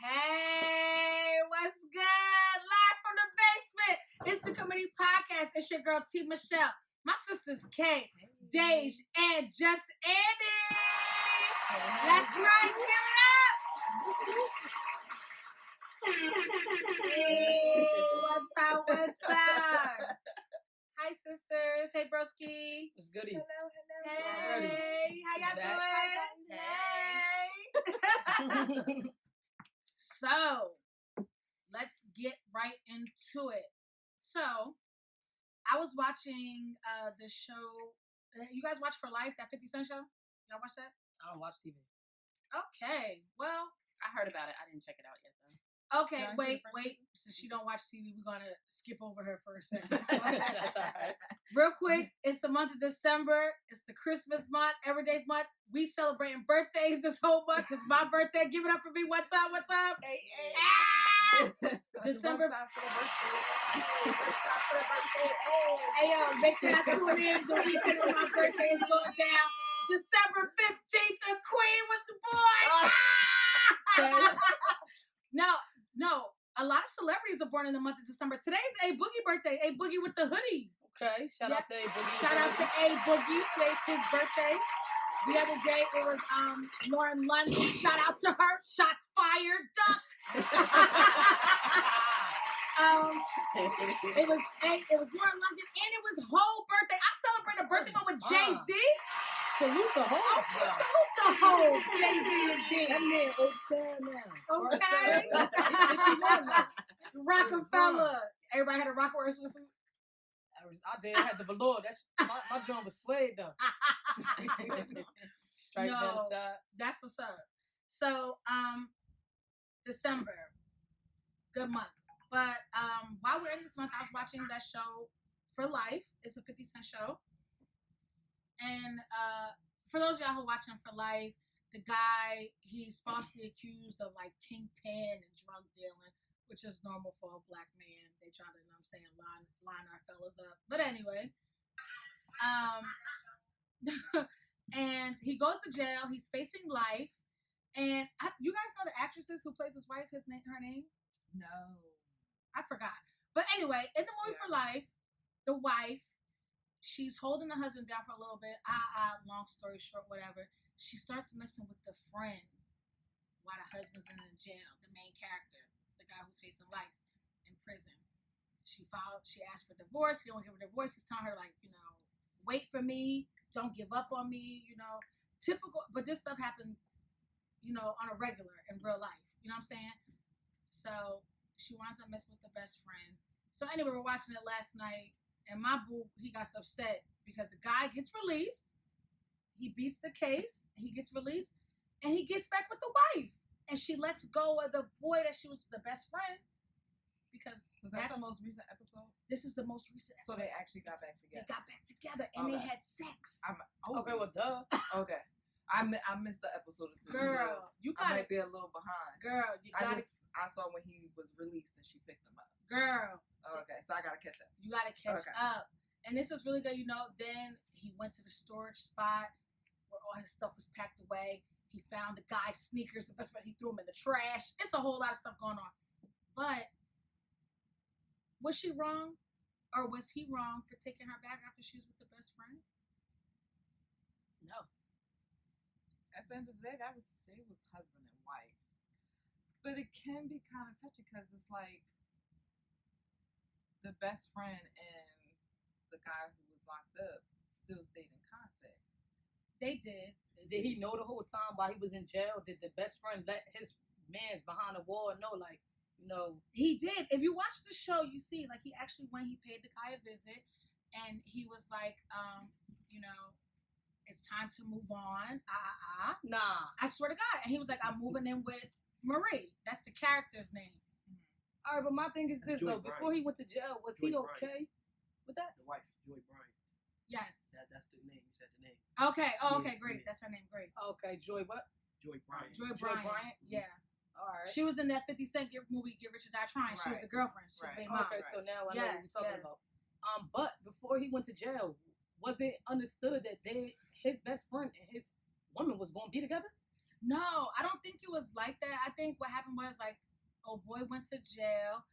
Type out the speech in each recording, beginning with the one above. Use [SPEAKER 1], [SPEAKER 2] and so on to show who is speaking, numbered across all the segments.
[SPEAKER 1] Hey, what's good? Live from the basement. It's the Committee Podcast. It's your girl T. Michelle, my sisters Kay, Dej, and Just Andy. That's right. Give it up. Hey, what's up? What's up? Hi, sisters. Hey, broski.
[SPEAKER 2] It's goody.
[SPEAKER 1] Hello. Hey, how y'all doing? Hey. So, let's get right into it. So, I was watching the show. You guys watch For Life, that 50 Cent show? Y'all watch that?
[SPEAKER 2] I don't watch TV.
[SPEAKER 1] Okay. Well,
[SPEAKER 2] I heard about it. I didn't check it out yet, though.
[SPEAKER 1] okay. Wait. Since she don't watch TV, we're going to skip over her for a second.
[SPEAKER 2] That's all right.
[SPEAKER 1] Real quick, it's the month of December. It's the Christmas month, Every Day's month. We celebrating birthdays this whole month. It's my birthday. Give it up for me. What's up? What's up?
[SPEAKER 3] Hey.
[SPEAKER 1] Ah! December. Hey, yo, make sure I tune in the weekend when my birthday is going down. December 15th, the Queen was the boy. No. A lot of celebrities are born in the month of December. Today's A Boogie birthday. A Boogie with the hoodie.
[SPEAKER 2] Okay, shout out to A Boogie.
[SPEAKER 1] Shout out to A Boogie. Today's his birthday. The other day it was Lauren London. Shout out to her. Shots fired. Duck. It was Lauren London and it was whole birthday. I celebrate a birthday one with Jay-Z.
[SPEAKER 2] Salute the whole.
[SPEAKER 1] Salute the whole Jay-Z and D.
[SPEAKER 2] That man old now.
[SPEAKER 1] Okay. Rockefeller. Everybody had a Rockefeller whistle.
[SPEAKER 2] I did. I had the velour. That's my drum was suede though. Straight down the side.
[SPEAKER 1] That's what's up. So, December, good month. But while we're in this month, I was watching that show For Life. It's a 50 Cent show. And for those of y'all who are watching For Life, the guy, he's falsely accused of like kingpin and drug dealing, which is normal for a black man. They try to, you know what I'm saying, line our fellas up. But anyway, and he goes to jail. He's facing life. And you guys know the actresses who plays his wife, her name?
[SPEAKER 3] No.
[SPEAKER 1] I forgot. But anyway, in the movie For Life, the wife, she's holding the husband down for a little bit. Long story short, whatever. She starts messing with the friend while the husband's in the jail, the main character, the guy who's facing life in prison. She asked for divorce. He don't give her divorce. He's telling her, like, you know, wait for me. Don't give up on me, you know. Typical, but this stuff happens, you know, on a regular in real life. You know what I'm saying? So she winds up messing with the best friend. So anyway, we're watching it last night. And my boo, he got upset because the guy gets released. He beats the case. He gets released. And he gets back with the wife. And she lets go of the boy that she was the best friend. Because
[SPEAKER 3] was that the most recent episode?
[SPEAKER 1] This is the most recent episode.
[SPEAKER 3] So they actually got back together.
[SPEAKER 1] They got back together and they had sex.
[SPEAKER 2] Okay, well, duh.
[SPEAKER 3] Okay. I missed the episode or two.
[SPEAKER 1] Girl,
[SPEAKER 3] so
[SPEAKER 1] you got
[SPEAKER 3] I might be a little behind.
[SPEAKER 1] Girl, you got to.
[SPEAKER 3] I saw when he was released and she picked him up.
[SPEAKER 1] Girl.
[SPEAKER 3] Okay, so I gotta catch up.
[SPEAKER 1] You gotta catch up. And this is really good, you know. Then he went to the storage spot where all his stuff was packed away. He found the guy's sneakers, the best friend. He threw them in the trash. It's a whole lot of stuff going on. But was she wrong? Or was he wrong for taking her back after she was with the best friend? No.
[SPEAKER 3] At the end of the day, they was husband and wife. But it can be kind of touchy because it's like the best friend and the guy who was locked up still stayed in contact.
[SPEAKER 1] They did.
[SPEAKER 2] Did he know the whole time while he was in jail? Did the best friend let his man's behind the wall know, like, you know?
[SPEAKER 1] He did. If you watch the show, you see, like, he actually, when he paid the guy a visit, and he was like, you know, it's time to move on.
[SPEAKER 2] Nah.
[SPEAKER 1] I swear to God. And he was like, I'm moving in with Marie. That's the character's name.
[SPEAKER 2] All right, but my thing is this, though. Before he went to jail, was he okay with that?
[SPEAKER 4] The wife, Joy Bryant.
[SPEAKER 1] Yes.
[SPEAKER 4] That's the name. You said the name.
[SPEAKER 1] Okay. Oh, okay, great. That's her name. Great.
[SPEAKER 2] Okay, Joy what?
[SPEAKER 4] Joy Bryant.
[SPEAKER 1] Joy Bryant. Yeah.
[SPEAKER 2] All right.
[SPEAKER 1] She was in that 50 Cent movie, Get Rich or Die Trying. She was the girlfriend. She was the mom.
[SPEAKER 2] Okay, so now I know what you're talking about. But before he went to jail, was it understood that his best friend and his woman was going to be together?
[SPEAKER 1] No, I don't think it was like that. I think what happened was like, oh boy went to jail,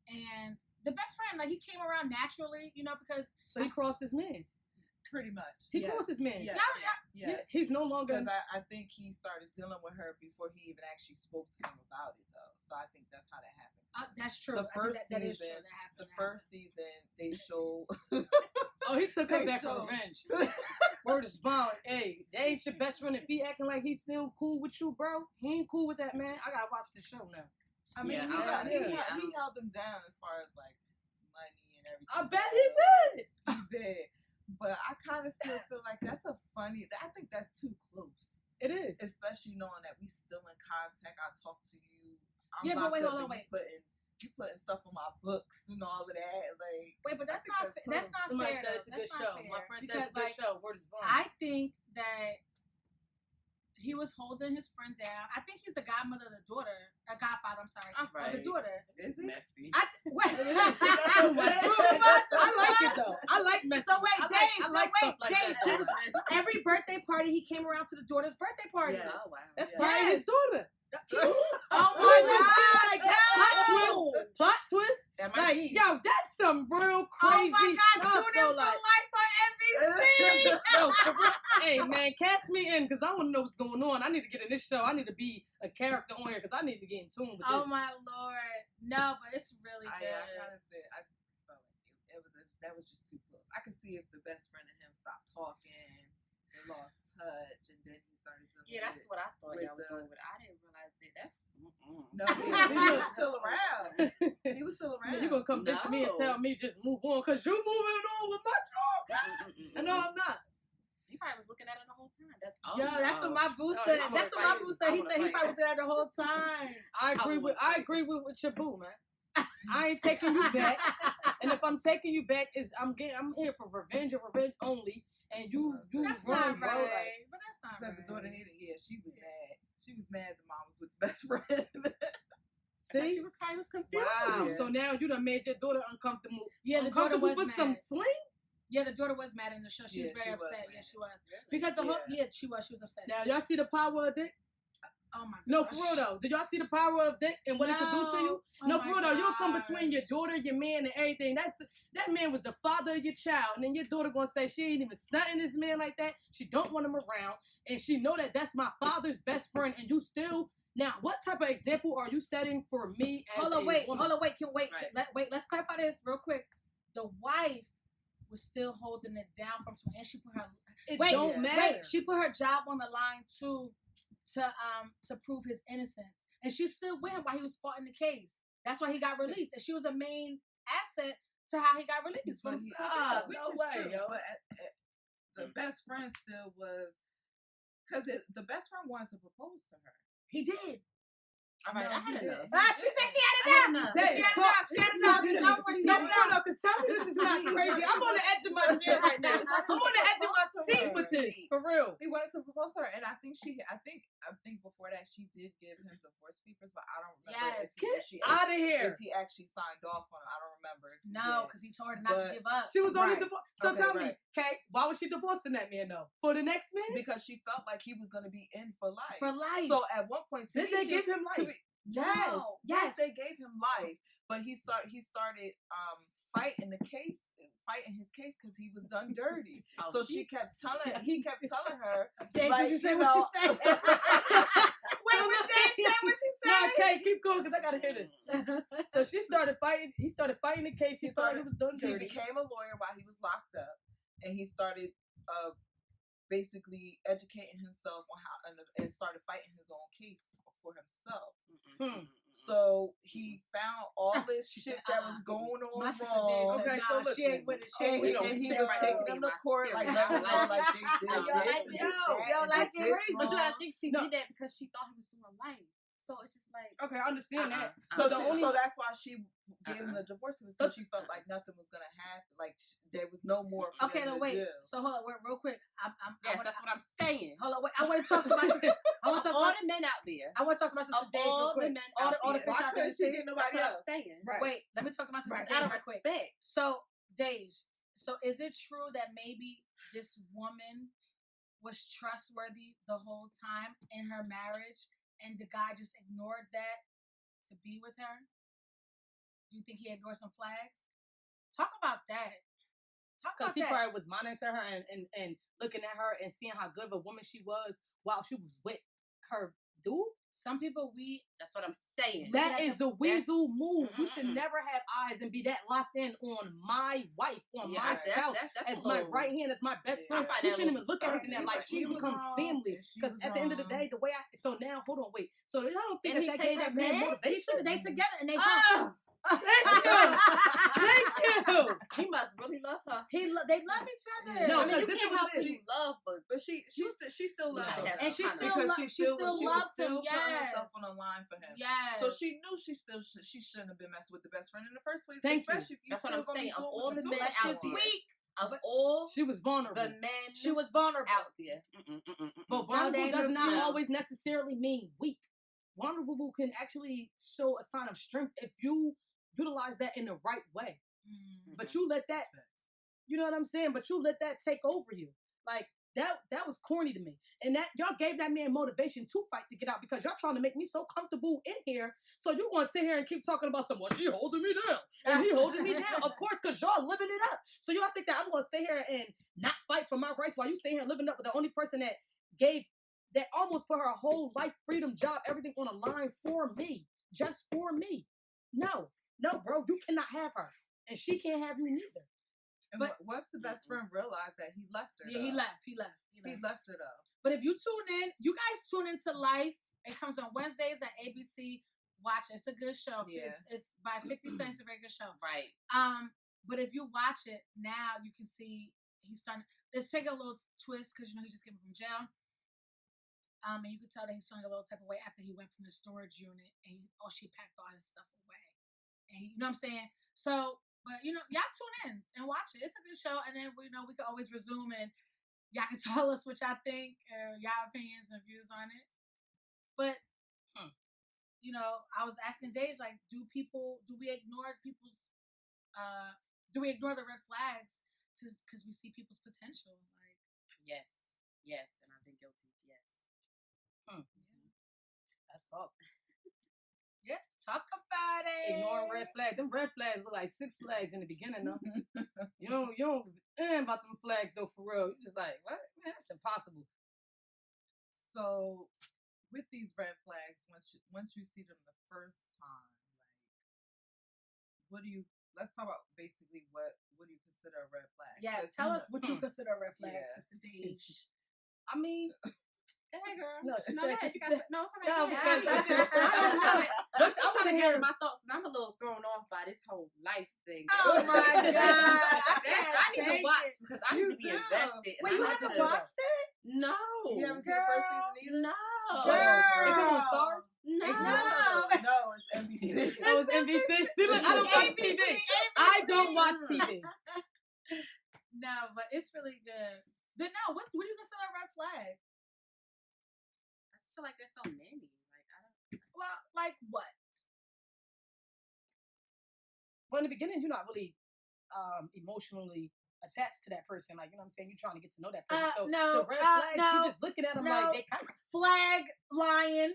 [SPEAKER 1] and the best friend like he came around naturally, because
[SPEAKER 2] So he crossed his mans.
[SPEAKER 3] Pretty much.
[SPEAKER 2] He crossed his mans.
[SPEAKER 3] Yes.
[SPEAKER 1] Yeah.
[SPEAKER 3] Yes.
[SPEAKER 2] He's no longer.
[SPEAKER 3] Because I think he started dealing with her before he even actually spoke to him about it, though. So I think that's how that happened.
[SPEAKER 1] That's true.
[SPEAKER 3] The
[SPEAKER 1] I think
[SPEAKER 3] first
[SPEAKER 1] that is
[SPEAKER 3] season,
[SPEAKER 1] true. That happened.
[SPEAKER 3] The first season, they show.
[SPEAKER 2] Oh, he took her
[SPEAKER 3] They
[SPEAKER 2] back
[SPEAKER 3] show-
[SPEAKER 2] on revenge. Word is bond. Hey, that ain't your best friend. If he acting like he's still cool with you, bro, he ain't cool with that, man. I gotta watch the show now.
[SPEAKER 3] I mean,
[SPEAKER 4] Yeah,
[SPEAKER 3] he held them down as far as like money and everything.
[SPEAKER 2] I bet he did.
[SPEAKER 3] He did. But I kind of still feel like that's a funny. I think that's too close.
[SPEAKER 2] It is.
[SPEAKER 3] Especially knowing that we still in contact. I talk to you.
[SPEAKER 1] Yeah, but wait,
[SPEAKER 3] locked
[SPEAKER 1] hold
[SPEAKER 3] up
[SPEAKER 1] on,
[SPEAKER 3] and You putting stuff on my books and all of that. Like,
[SPEAKER 1] Wait, but that's
[SPEAKER 3] I
[SPEAKER 1] not
[SPEAKER 3] think
[SPEAKER 1] that's not
[SPEAKER 2] Somebody
[SPEAKER 1] fair.
[SPEAKER 2] said it's a
[SPEAKER 1] though.
[SPEAKER 2] good
[SPEAKER 1] That's
[SPEAKER 2] show.
[SPEAKER 1] not fair.
[SPEAKER 2] My friend said
[SPEAKER 1] Because,
[SPEAKER 2] it's a good show. Word is bond.
[SPEAKER 1] I think that he was holding his friend down. I think he's the godmother of the daughter, godfather. I'm sorry, of the daughter.
[SPEAKER 3] is it?
[SPEAKER 4] Messy.
[SPEAKER 1] Wait,
[SPEAKER 2] Oh my God. I like it though. I like messy.
[SPEAKER 1] So wait,
[SPEAKER 2] I like
[SPEAKER 1] Dave,
[SPEAKER 2] stuff like
[SPEAKER 1] Dave,
[SPEAKER 2] that.
[SPEAKER 1] she was every birthday party he came around to the daughter's birthday party.
[SPEAKER 3] Yes.
[SPEAKER 4] Oh, wow.
[SPEAKER 2] That's
[SPEAKER 3] Yes.
[SPEAKER 2] probably his daughter.
[SPEAKER 1] Oh my God!
[SPEAKER 2] Like,
[SPEAKER 1] No!
[SPEAKER 2] plot twist.
[SPEAKER 4] That might
[SPEAKER 2] Like,
[SPEAKER 4] be.
[SPEAKER 2] yo, that's some real
[SPEAKER 1] Oh
[SPEAKER 2] crazy
[SPEAKER 1] my God!
[SPEAKER 2] stuff.
[SPEAKER 1] Tune
[SPEAKER 2] Though,
[SPEAKER 1] in for
[SPEAKER 2] like,
[SPEAKER 1] life on NBC.
[SPEAKER 2] yo, for real. Hey man, cast me in because I want to know what's going on. I need to get in this show. I need to be a character on here because I need to get in tune with
[SPEAKER 1] Oh
[SPEAKER 2] this.
[SPEAKER 1] my Lord! No, but it's really
[SPEAKER 3] I
[SPEAKER 1] good.
[SPEAKER 3] kind of did. I felt like that was just too close. I could see if the best friend and him stopped talking, they lost touch, and then he started to.
[SPEAKER 5] Yeah, that's what I thought
[SPEAKER 3] with
[SPEAKER 5] y'all was
[SPEAKER 3] the-
[SPEAKER 5] going with. I didn't realize that. That's
[SPEAKER 3] No, he was still around. He was still around.
[SPEAKER 2] You gonna come back to me and
[SPEAKER 5] No.
[SPEAKER 2] tell me just move on because you moving on with my show? No, I'm not.
[SPEAKER 5] He probably was looking at it the whole time. That's
[SPEAKER 1] Yo, that's what my boo
[SPEAKER 2] Oh,
[SPEAKER 1] said.
[SPEAKER 2] I
[SPEAKER 1] That's
[SPEAKER 5] wanna
[SPEAKER 1] what my
[SPEAKER 5] fight
[SPEAKER 1] boo
[SPEAKER 5] you.
[SPEAKER 1] said.
[SPEAKER 5] I
[SPEAKER 1] He
[SPEAKER 5] wanna
[SPEAKER 1] said he
[SPEAKER 5] fight
[SPEAKER 1] probably was there the whole time.
[SPEAKER 2] I agree with your boo, man. I ain't taking you back. And if I'm taking you back, I'm here for revenge and revenge only. And you
[SPEAKER 1] That's
[SPEAKER 2] wrong,
[SPEAKER 1] not
[SPEAKER 2] bro.
[SPEAKER 1] right.
[SPEAKER 2] Like,
[SPEAKER 1] But that's
[SPEAKER 3] She
[SPEAKER 1] not
[SPEAKER 3] said
[SPEAKER 1] right.
[SPEAKER 3] the daughter hated. Yeah, she was mad. She was mad the mom was with the best friend.
[SPEAKER 2] see?
[SPEAKER 5] She was probably was confused.
[SPEAKER 2] Wow.
[SPEAKER 3] Yeah.
[SPEAKER 2] So now you done made your daughter uncomfortable.
[SPEAKER 1] Yeah, the daughter
[SPEAKER 2] Uncomfortable
[SPEAKER 1] was
[SPEAKER 2] with
[SPEAKER 1] mad.
[SPEAKER 2] some sling?
[SPEAKER 1] Yeah, the daughter was mad in the show. She was
[SPEAKER 3] Yeah,
[SPEAKER 1] very
[SPEAKER 3] she was
[SPEAKER 1] upset.
[SPEAKER 3] mad.
[SPEAKER 1] Yeah, she was. Because the whole she was upset.
[SPEAKER 2] Now y'all see the power of dick?
[SPEAKER 1] Oh my God.
[SPEAKER 2] No, for real though. Did y'all see the power of dick and what it could do to you?
[SPEAKER 1] Oh
[SPEAKER 2] No,
[SPEAKER 1] my
[SPEAKER 2] for real though. You'll come
[SPEAKER 1] gosh.
[SPEAKER 2] between your daughter, your man, and everything. That man was the father of your child, and then your daughter gonna say she ain't even stunting this man like that. She don't want him around, and she know that that's my father's best friend, and you still. Now, what type of example are you setting for me as
[SPEAKER 1] Hold on,
[SPEAKER 2] a
[SPEAKER 1] wait.
[SPEAKER 2] woman?
[SPEAKER 1] Wait, let's clarify this real quick. The wife was still holding it down from and she put her
[SPEAKER 2] It
[SPEAKER 1] wait,
[SPEAKER 2] don't matter.
[SPEAKER 1] Wait, she put her job on the line to prove his innocence. And she's still with him while he was fighting the case. That's why he got released. And she was a main asset to how he got released from
[SPEAKER 3] Which
[SPEAKER 2] no
[SPEAKER 3] is
[SPEAKER 2] way,
[SPEAKER 3] true,
[SPEAKER 2] yo.
[SPEAKER 3] But the best friend still was, because the best friend wanted to propose to her.
[SPEAKER 1] he did.
[SPEAKER 5] All right, I had enough.
[SPEAKER 1] She said she had
[SPEAKER 5] I had
[SPEAKER 1] enough.
[SPEAKER 5] enough.
[SPEAKER 1] She had enough. She had enough. No more. She had enough.
[SPEAKER 2] Because tell me this is not crazy. I'm on the edge of my shit right now. I'm on the edge of my seat with this, for real.
[SPEAKER 3] He wanted to propose to her, and I think before that she did give him divorce papers, but I don't remember
[SPEAKER 1] Yes.
[SPEAKER 3] if she
[SPEAKER 2] Out of here.
[SPEAKER 3] if he actually signed off on it. I don't remember. If he
[SPEAKER 1] No,
[SPEAKER 3] did.
[SPEAKER 1] because he told her not to
[SPEAKER 3] But-
[SPEAKER 1] give up.
[SPEAKER 2] She was only
[SPEAKER 3] Right.
[SPEAKER 2] divorced. So
[SPEAKER 3] Okay,
[SPEAKER 2] tell me,
[SPEAKER 3] right.
[SPEAKER 2] Kay, why was she divorcing that man though? For the next man?
[SPEAKER 3] because she felt like he was going to be in for life.
[SPEAKER 1] For life.
[SPEAKER 3] So at one point,
[SPEAKER 2] Did they give him life?
[SPEAKER 3] Yes,
[SPEAKER 1] No.
[SPEAKER 3] yes,
[SPEAKER 1] Yes.
[SPEAKER 3] they gave him life, but he started fighting his case because he was done dirty.
[SPEAKER 5] Oh,
[SPEAKER 3] So
[SPEAKER 5] she's-
[SPEAKER 3] he kept telling her,
[SPEAKER 1] Dave,
[SPEAKER 3] like,
[SPEAKER 1] did you say
[SPEAKER 3] you
[SPEAKER 1] what
[SPEAKER 3] know-
[SPEAKER 1] she said? Wait, what Dave said what she
[SPEAKER 2] No,
[SPEAKER 1] said?
[SPEAKER 2] Kay, keep going because I gotta hear this. So she started fighting. He started fighting the case. He thought he was done
[SPEAKER 3] he
[SPEAKER 2] dirty.
[SPEAKER 3] became a lawyer while he was locked up, and he started basically educating himself on how and started fighting his own case for himself. So he found all this
[SPEAKER 1] She
[SPEAKER 3] shit
[SPEAKER 1] said,
[SPEAKER 3] that was going on
[SPEAKER 1] My sister
[SPEAKER 3] wrong.
[SPEAKER 1] Dave said,
[SPEAKER 2] Okay,
[SPEAKER 1] nah,
[SPEAKER 2] so
[SPEAKER 1] she
[SPEAKER 2] listen.
[SPEAKER 1] ain't with it. She
[SPEAKER 3] And
[SPEAKER 1] ain't with
[SPEAKER 3] he,
[SPEAKER 1] it.
[SPEAKER 3] and he
[SPEAKER 1] She
[SPEAKER 3] was
[SPEAKER 1] said,
[SPEAKER 3] taking
[SPEAKER 1] right.
[SPEAKER 3] them to court, like,
[SPEAKER 5] spirit.
[SPEAKER 3] letting them know, like, they did
[SPEAKER 1] Yo,
[SPEAKER 3] this
[SPEAKER 1] like,
[SPEAKER 3] and
[SPEAKER 1] yo,
[SPEAKER 3] did that,
[SPEAKER 1] yo,
[SPEAKER 3] and
[SPEAKER 1] like,
[SPEAKER 3] this
[SPEAKER 1] it crazy.
[SPEAKER 5] But you
[SPEAKER 3] wrong.
[SPEAKER 5] gotta think she
[SPEAKER 2] No.
[SPEAKER 5] did that because she thought he was doing life. So it's just like,
[SPEAKER 2] Okay, I understand that.
[SPEAKER 3] So,
[SPEAKER 2] the
[SPEAKER 3] she,
[SPEAKER 2] only-
[SPEAKER 3] so that's why she gave him the divorce, was because she felt like nothing was gonna happen, like there was no more. For
[SPEAKER 1] Okay,
[SPEAKER 3] them
[SPEAKER 1] no,
[SPEAKER 3] to
[SPEAKER 1] wait.
[SPEAKER 3] do.
[SPEAKER 1] So hold on, wait, real quick. I
[SPEAKER 5] yes,
[SPEAKER 1] wanna,
[SPEAKER 5] that's what I'm saying.
[SPEAKER 1] hold on, wait. I want to talk to my sister. I want to talk
[SPEAKER 5] All
[SPEAKER 1] to
[SPEAKER 5] the men out there.
[SPEAKER 1] I want to talk to my sister
[SPEAKER 5] Of
[SPEAKER 1] Dave real
[SPEAKER 5] all
[SPEAKER 1] quick.
[SPEAKER 5] the men
[SPEAKER 1] all
[SPEAKER 5] out
[SPEAKER 1] the
[SPEAKER 5] there.
[SPEAKER 1] fish
[SPEAKER 3] Why
[SPEAKER 1] out there.
[SPEAKER 3] couldn't she get
[SPEAKER 5] That's
[SPEAKER 3] nobody
[SPEAKER 5] what I'm
[SPEAKER 3] else?
[SPEAKER 5] saying.
[SPEAKER 3] Right.
[SPEAKER 1] Wait, let me talk to my sister
[SPEAKER 3] Right.
[SPEAKER 1] Dave
[SPEAKER 5] Out of
[SPEAKER 1] real quick.
[SPEAKER 5] respect.
[SPEAKER 1] So, Dave, so is it true that maybe this woman was trustworthy the whole time in her marriage, and the guy just ignored that to be with her? Do you think he ignored some flags? Talk about that. Talk
[SPEAKER 2] Because
[SPEAKER 1] about
[SPEAKER 2] he
[SPEAKER 1] that.
[SPEAKER 2] probably was monitoring her and looking at her and seeing how good of a woman she was while she was with her dude.
[SPEAKER 1] Some people
[SPEAKER 5] That's what I'm saying.
[SPEAKER 2] That is the weasel move. You
[SPEAKER 5] Mm-mm-mm.
[SPEAKER 2] should never have eyes and be that locked in on my wife, on
[SPEAKER 5] Yeah,
[SPEAKER 2] my
[SPEAKER 5] that's-
[SPEAKER 2] spouse,
[SPEAKER 5] that's
[SPEAKER 2] as
[SPEAKER 5] a
[SPEAKER 2] my
[SPEAKER 5] little-
[SPEAKER 2] right hand, as my best
[SPEAKER 3] Yeah.
[SPEAKER 2] friend.
[SPEAKER 5] I find
[SPEAKER 2] You
[SPEAKER 5] that a
[SPEAKER 2] shouldn't
[SPEAKER 5] little
[SPEAKER 2] even look at her in that
[SPEAKER 3] disturbing.
[SPEAKER 2] like she
[SPEAKER 3] He was
[SPEAKER 2] becomes
[SPEAKER 3] wrong.
[SPEAKER 2] family.
[SPEAKER 3] She
[SPEAKER 2] Because
[SPEAKER 3] was
[SPEAKER 2] at the end of the
[SPEAKER 3] wrong.
[SPEAKER 2] day, the way so now, hold on, wait. So I don't think
[SPEAKER 5] And
[SPEAKER 2] that
[SPEAKER 5] he
[SPEAKER 2] gave
[SPEAKER 5] take
[SPEAKER 2] that
[SPEAKER 5] her
[SPEAKER 2] man
[SPEAKER 5] back?
[SPEAKER 2] motivation.
[SPEAKER 1] they together and they
[SPEAKER 2] Ah, thank you.
[SPEAKER 5] He must really love her.
[SPEAKER 1] they love each other.
[SPEAKER 2] No,
[SPEAKER 5] I mean, you
[SPEAKER 2] this is
[SPEAKER 5] can't
[SPEAKER 2] what
[SPEAKER 5] help
[SPEAKER 2] it
[SPEAKER 5] who
[SPEAKER 2] is.
[SPEAKER 5] you love, but
[SPEAKER 3] But she still
[SPEAKER 5] You
[SPEAKER 3] loved
[SPEAKER 5] gotta
[SPEAKER 3] him.
[SPEAKER 5] have
[SPEAKER 1] and she
[SPEAKER 5] some
[SPEAKER 1] still
[SPEAKER 5] kind of-
[SPEAKER 3] Because
[SPEAKER 1] she still
[SPEAKER 3] she was
[SPEAKER 1] loved him.
[SPEAKER 3] still putting herself
[SPEAKER 1] Yes.
[SPEAKER 3] on the line for him.
[SPEAKER 1] Yes.
[SPEAKER 3] So she knew she shouldn't have been messing with the best friend in the first place.
[SPEAKER 2] Thank you.
[SPEAKER 3] especially if you
[SPEAKER 5] That's what
[SPEAKER 3] still
[SPEAKER 5] I'm
[SPEAKER 3] gonna be
[SPEAKER 5] saying. Of
[SPEAKER 3] doing
[SPEAKER 5] all
[SPEAKER 3] what
[SPEAKER 5] the
[SPEAKER 3] you're
[SPEAKER 5] men
[SPEAKER 3] doing.
[SPEAKER 1] But she's
[SPEAKER 5] out there.
[SPEAKER 1] weak.
[SPEAKER 5] of
[SPEAKER 1] But
[SPEAKER 5] all
[SPEAKER 2] She was vulnerable.
[SPEAKER 5] the men
[SPEAKER 1] She was vulnerable.
[SPEAKER 5] out there.
[SPEAKER 2] But
[SPEAKER 1] No,
[SPEAKER 2] vulnerable
[SPEAKER 1] they
[SPEAKER 2] does
[SPEAKER 1] ain't
[SPEAKER 2] not
[SPEAKER 1] no-
[SPEAKER 2] always necessarily mean weak. Vulnerable can actually show a sign of strength if you utilize that in the right way. But you let that, you know what I'm saying? But you let that take over you. Like that was corny to me. And that y'all gave that man motivation to fight to get out because y'all trying to make me so comfortable in here. So you want to sit here and keep talking about some, well, she holding me down. And he holding me down. Of course, because y'all living it up. So y'all think that I'm going to sit here and not fight for my rights while you sit here living up with the only person that almost put her whole life, freedom, job, everything on a line for me. Just for me. No, bro, you cannot have her. And she can't have you neither.
[SPEAKER 3] And
[SPEAKER 1] But-
[SPEAKER 3] once the best friend realized that he left her,
[SPEAKER 1] Yeah, he
[SPEAKER 3] though.
[SPEAKER 1] left. He
[SPEAKER 3] Left her though.
[SPEAKER 1] But if you tune in, you guys tune into Life. It comes on Wednesdays at ABC. Watch it. It's a good show.
[SPEAKER 3] Yeah.
[SPEAKER 1] It's by 50 Cent. It's a very good show.
[SPEAKER 5] Right.
[SPEAKER 1] But if you watch it now, you can see he's starting. Let's take a little twist because he just came from jail. And you can tell that he's feeling a little type of way after he went from the storage unit and she packed all his stuff away. And you know what I'm saying? So, but y'all tune in and watch it. It's a good show. And then we can always resume and y'all can tell us what y'all think or y'all opinions and views on it. But I was asking Dej, like, do we ignore the red flags because we see people's potential? Like,
[SPEAKER 5] Yes, and I've been guilty. Yes.
[SPEAKER 2] That's all.
[SPEAKER 1] yeah, talk about it.
[SPEAKER 2] Ignoring red flags. Them red flags look like 6 flags in the beginning, though. you don't about them flags, though, for real. You just like, what? Man, that's impossible.
[SPEAKER 3] So, with these red flags, once you see them the first time, like, let's talk about basically what do you consider a red flag?
[SPEAKER 1] Yes,
[SPEAKER 3] 'Cause
[SPEAKER 1] tell us what you consider a red flag,
[SPEAKER 3] Yeah.
[SPEAKER 1] Sister Dej.
[SPEAKER 2] I mean,
[SPEAKER 5] Hey, girl.
[SPEAKER 2] No, she
[SPEAKER 5] no,
[SPEAKER 2] said
[SPEAKER 5] go ahead.
[SPEAKER 2] she-
[SPEAKER 5] You gotta, no, it's all right.
[SPEAKER 2] No,
[SPEAKER 5] Go ahead.
[SPEAKER 2] because-
[SPEAKER 5] I'm just trying to gather my thoughts because I'm a little thrown off by this whole life thing.
[SPEAKER 1] Oh my God.
[SPEAKER 5] I need to
[SPEAKER 1] take
[SPEAKER 5] watch
[SPEAKER 1] it.
[SPEAKER 5] because I need
[SPEAKER 3] You
[SPEAKER 5] to be
[SPEAKER 3] do.
[SPEAKER 5] invested. and
[SPEAKER 1] Wait,
[SPEAKER 5] I
[SPEAKER 1] you
[SPEAKER 5] need
[SPEAKER 1] haven't
[SPEAKER 5] to-
[SPEAKER 1] watched it?
[SPEAKER 5] No.
[SPEAKER 3] You haven't seen the first season either?
[SPEAKER 5] No.
[SPEAKER 2] They come on Stars?
[SPEAKER 5] No.
[SPEAKER 3] No, it's NBC.
[SPEAKER 2] Oh, it's NBC. See, look, I don't watch
[SPEAKER 1] ABC,
[SPEAKER 2] TV. I don't watch
[SPEAKER 5] ABC.
[SPEAKER 2] TV.
[SPEAKER 1] No, but it's really good. But no, what do you consider a red flag?
[SPEAKER 5] I just feel like there's so many. Like I don't.
[SPEAKER 1] Well, like what?
[SPEAKER 2] Well, in the beginning, you're not really emotionally attached to that person. Like, you know what I'm saying? You're trying to get to know that person. So
[SPEAKER 1] no,
[SPEAKER 2] the red flags,
[SPEAKER 1] no,
[SPEAKER 2] you just looking at them
[SPEAKER 1] no.
[SPEAKER 2] like they kind of
[SPEAKER 1] Flag lying.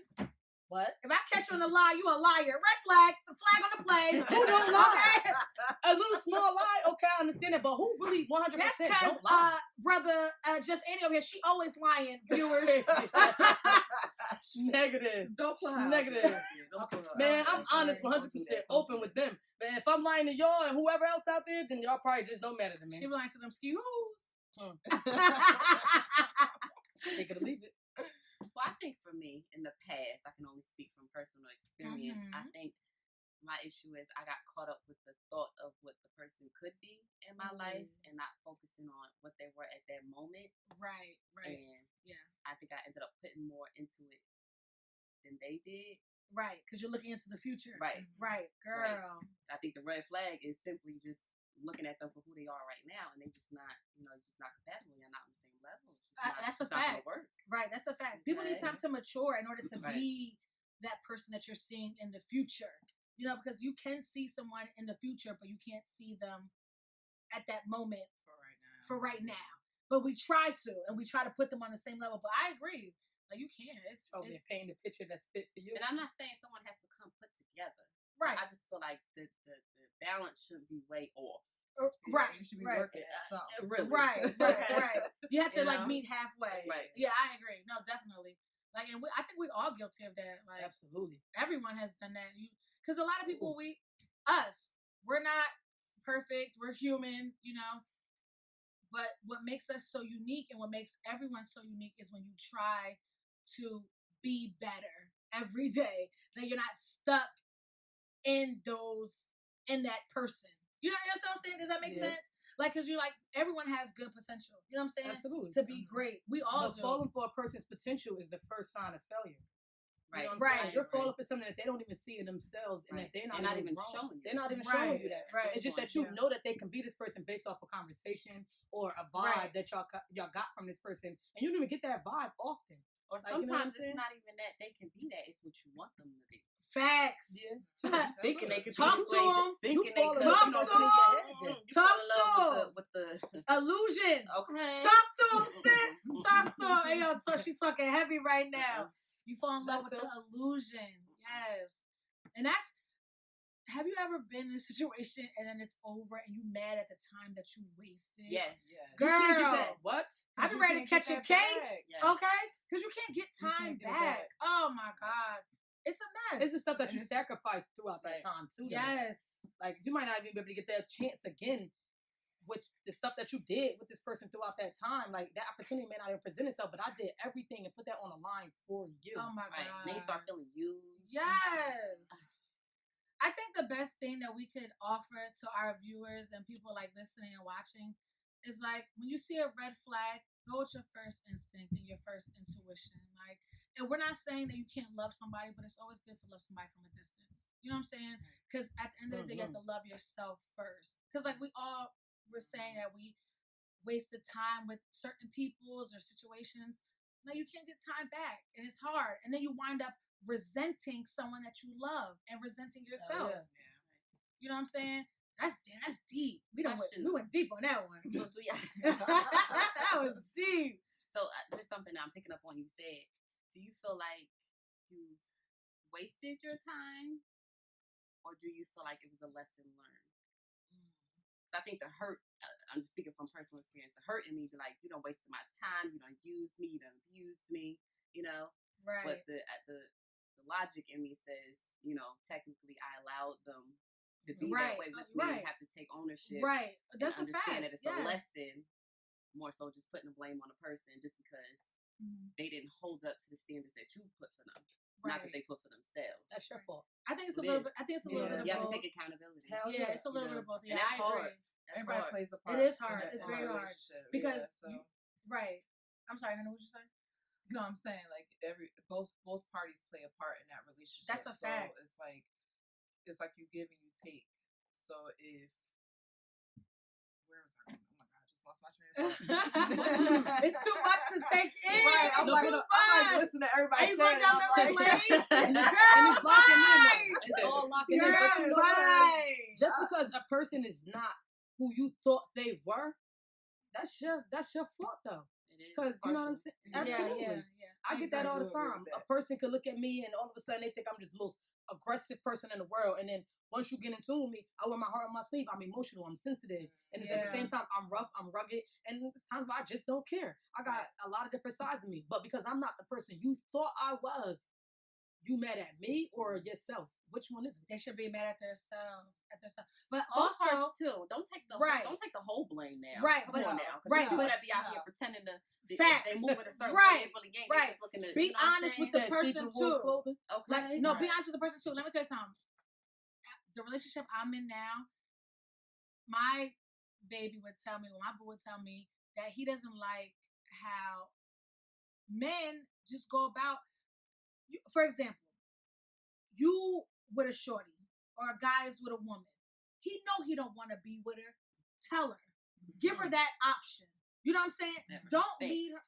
[SPEAKER 2] what?
[SPEAKER 1] If I catch you on a lie, you a liar. Red flag. The flag on the play.
[SPEAKER 2] Who don't lie?
[SPEAKER 1] Okay.
[SPEAKER 2] A little small lie, okay, I understand it, but who really 100%
[SPEAKER 1] That's because
[SPEAKER 2] don't lie?
[SPEAKER 1] brother just Annie over here, she always lying, viewers.
[SPEAKER 2] Negative.
[SPEAKER 3] Don't put her
[SPEAKER 2] Negative.
[SPEAKER 3] out there. Don't put her
[SPEAKER 2] Man,
[SPEAKER 3] out
[SPEAKER 2] I'm
[SPEAKER 3] there.
[SPEAKER 2] honest, 100%
[SPEAKER 3] Don't do that.
[SPEAKER 2] open with them. Man, if I'm lying to y'all and whoever else out there, then y'all probably just don't matter to me.
[SPEAKER 1] She lying to them skews.
[SPEAKER 2] They could leave it.
[SPEAKER 5] Well, I think for me, in the past, I can only speak from personal experience. I think my issue is I got caught up with the thought of what the person could be in my life and not focusing on what they were at that moment.
[SPEAKER 1] Right.
[SPEAKER 5] And
[SPEAKER 1] Yeah.
[SPEAKER 5] I think I ended up putting more into it than they did.
[SPEAKER 1] Right, because you're looking into the future.
[SPEAKER 5] Right.
[SPEAKER 1] Right, girl.
[SPEAKER 5] I think the red flag is simply just looking at them for who they are right now, and they just not, just not compatible. You're not on the same level. It's just not,
[SPEAKER 1] That's a
[SPEAKER 5] it's not gonna
[SPEAKER 1] fact.
[SPEAKER 5] work.
[SPEAKER 1] Right, that's a fact. People need
[SPEAKER 5] Okay.
[SPEAKER 1] time to mature in order to
[SPEAKER 5] Right.
[SPEAKER 1] be that person that you're seeing in the future. Because you can see someone in the future, but you can't see them at that moment
[SPEAKER 3] For right now.
[SPEAKER 1] for right now. but we try to, and we try to put them on the same level. But I agree, like you can't. It's
[SPEAKER 2] paint the picture that's fit for you.
[SPEAKER 5] And I'm not saying someone has to come put together.
[SPEAKER 1] right.
[SPEAKER 5] I just feel like the balance should be way off.
[SPEAKER 1] Right.
[SPEAKER 3] You should be
[SPEAKER 1] right.
[SPEAKER 3] working at something.
[SPEAKER 5] Really.
[SPEAKER 1] Right. Right. You have to like meet halfway.
[SPEAKER 5] Right.
[SPEAKER 1] Yeah, I agree. No, definitely. Like, and I think we're all guilty of that. Like,
[SPEAKER 2] Absolutely.
[SPEAKER 1] everyone has done that. Because a lot of people, we're not perfect. We're human, you know. But what makes us so unique and what makes everyone so unique is when you try to be better every day. That you're not stuck in that person. You know what I'm saying? Does that make sense? Like, because you're like, everyone has good potential. You know what I'm saying?
[SPEAKER 2] Absolutely.
[SPEAKER 1] To be great. We all
[SPEAKER 2] but
[SPEAKER 1] do.
[SPEAKER 2] falling for a person's potential is the first sign of failure.
[SPEAKER 5] Right.
[SPEAKER 2] You know what I'm saying? You're
[SPEAKER 5] Right.
[SPEAKER 2] falling for something that they don't even see in themselves and that they're not even
[SPEAKER 5] showing you.
[SPEAKER 2] They're not even showing you that.
[SPEAKER 1] Right.
[SPEAKER 2] It's just that you know that they can be this person based off a conversation or a vibe that y'all got from this person. And you don't even get that vibe often.
[SPEAKER 5] Or
[SPEAKER 2] Like, you know what I'm
[SPEAKER 5] sometimes it's
[SPEAKER 2] saying?
[SPEAKER 5] not even that they can be that. It's what you want them to be.
[SPEAKER 1] Facts.
[SPEAKER 2] Yeah.
[SPEAKER 5] Thinking they can
[SPEAKER 1] Talk
[SPEAKER 5] be
[SPEAKER 1] to them.
[SPEAKER 5] Thinking they
[SPEAKER 2] fall
[SPEAKER 5] could.
[SPEAKER 2] in
[SPEAKER 1] Talk
[SPEAKER 2] love
[SPEAKER 1] to
[SPEAKER 2] with
[SPEAKER 1] them.
[SPEAKER 5] You
[SPEAKER 1] Talk
[SPEAKER 5] fall in love
[SPEAKER 1] to
[SPEAKER 5] with the
[SPEAKER 1] illusion.
[SPEAKER 5] okay.
[SPEAKER 1] Talk to him, sis. Talk to him. Hey, yo, she talking heavy right now. You fall in love with the illusion. Yes. And have you ever been in a situation and then it's over and you mad at the time that you wasted?
[SPEAKER 5] Yes.
[SPEAKER 1] Girl.
[SPEAKER 2] What?
[SPEAKER 1] I've been ready to catch a case.
[SPEAKER 5] Yes.
[SPEAKER 1] Okay? Because you can't get time
[SPEAKER 2] can't get it
[SPEAKER 1] back.
[SPEAKER 2] back.
[SPEAKER 1] Oh my God. It's a mess.
[SPEAKER 2] It's the stuff that you sacrificed throughout that time too. though.
[SPEAKER 1] Yes.
[SPEAKER 2] Like you might not even be able to get that chance again with the stuff that you did with this person throughout that time. Like that opportunity may not even present itself, but I did everything and put that on the line for you.
[SPEAKER 1] Oh my
[SPEAKER 5] Right.
[SPEAKER 1] God.
[SPEAKER 5] Then you start feeling used.
[SPEAKER 1] Yes. I think the best thing that we could offer to our viewers and people like listening and watching is like when you see a red flag, go with your first instinct and your first intuition. Like, and we're not saying that you can't love somebody, but it's always good to love somebody from a distance. You know what I'm saying? Because at the end of the day, you have to love yourself first. Because like we're saying that we wasted time with certain peoples or situations. No, you can't get time back, and it's hard. And then you wind up resenting someone that you love and resenting yourself. You know what I'm saying? That's deep. We went deep on that one.
[SPEAKER 5] So,
[SPEAKER 1] That was deep.
[SPEAKER 5] So just something I'm picking up on you said. Do you feel like you've wasted your time, or do you feel like it was a lesson learned? Because I think the hurt. I'm just speaking from personal experience. The hurt in me be like, you don't wasted my time. You don't use me. You don't abuse me. You know.
[SPEAKER 1] Right.
[SPEAKER 5] But the logic in me says, you know, technically I allowed them to be that way with me and have to take ownership.
[SPEAKER 1] Right. That's
[SPEAKER 5] and understand
[SPEAKER 1] a fact.
[SPEAKER 5] that it's a lesson. More so just putting the blame on the person just because they didn't hold up to the standards that you put for them. Not that they put for themselves.
[SPEAKER 2] That's your fault.
[SPEAKER 1] I think it's a little bit. I think it's a little bit of
[SPEAKER 5] You have
[SPEAKER 1] both.
[SPEAKER 5] to take accountability.
[SPEAKER 2] Hell
[SPEAKER 1] yeah, it's a little bit of both.
[SPEAKER 5] And
[SPEAKER 1] Yeah,
[SPEAKER 5] that's
[SPEAKER 1] I
[SPEAKER 5] hard.
[SPEAKER 1] agree.
[SPEAKER 3] Everybody plays a part.
[SPEAKER 1] It is hard. It's very hard. Because right. I'm sorry, honey, what you say?
[SPEAKER 3] No, I'm saying like both parties play a part in that relationship.
[SPEAKER 1] That's a fact.
[SPEAKER 3] It's like you give and you take. So if where was I? Oh my God, I just lost my train of thought.
[SPEAKER 1] It's too much to take in.
[SPEAKER 3] Right, I'm like listen to everybody
[SPEAKER 1] saying.
[SPEAKER 3] saying.
[SPEAKER 1] Down memory lane?
[SPEAKER 2] And it's locking in. It's all locking in. But you know
[SPEAKER 1] right.
[SPEAKER 2] Just because a person is not who you thought they were, that's your fault though. Because you know what I'm saying? Absolutely.
[SPEAKER 1] Yeah.
[SPEAKER 2] I get that all the time. A person could look at me and all of a sudden they think I'm just the most aggressive person in the world. And then once you get in tune with me, I wear my heart on my sleeve. I'm emotional. I'm sensitive. And at the same time, I'm rough. I'm rugged. And there's times where I just don't care. I got a lot of different sides of me. But because I'm not the person you thought I was, you mad at me or yourself? Which one is it?
[SPEAKER 1] They should be mad at themselves. But
[SPEAKER 5] Both
[SPEAKER 1] also,
[SPEAKER 5] parts too. Don't take the whole blame now.
[SPEAKER 1] Right.
[SPEAKER 5] Come on now.
[SPEAKER 1] Right.
[SPEAKER 5] People that be out here pretending to
[SPEAKER 1] facts.
[SPEAKER 5] they move it a certain
[SPEAKER 1] Right.
[SPEAKER 5] way. They really ain't.
[SPEAKER 1] Right.
[SPEAKER 5] They just looking to
[SPEAKER 1] be honest with the person too.
[SPEAKER 5] Okay.
[SPEAKER 1] Like no, be honest with the person too. Let me tell you something. The relationship I'm in now, my baby would tell me, my boo would tell me that he doesn't like how men just go about. For example, you with a shorty or a guy is with a woman. He know he don't want to be with her. Tell her. Give her that option. You know what I'm saying? Don't lead her.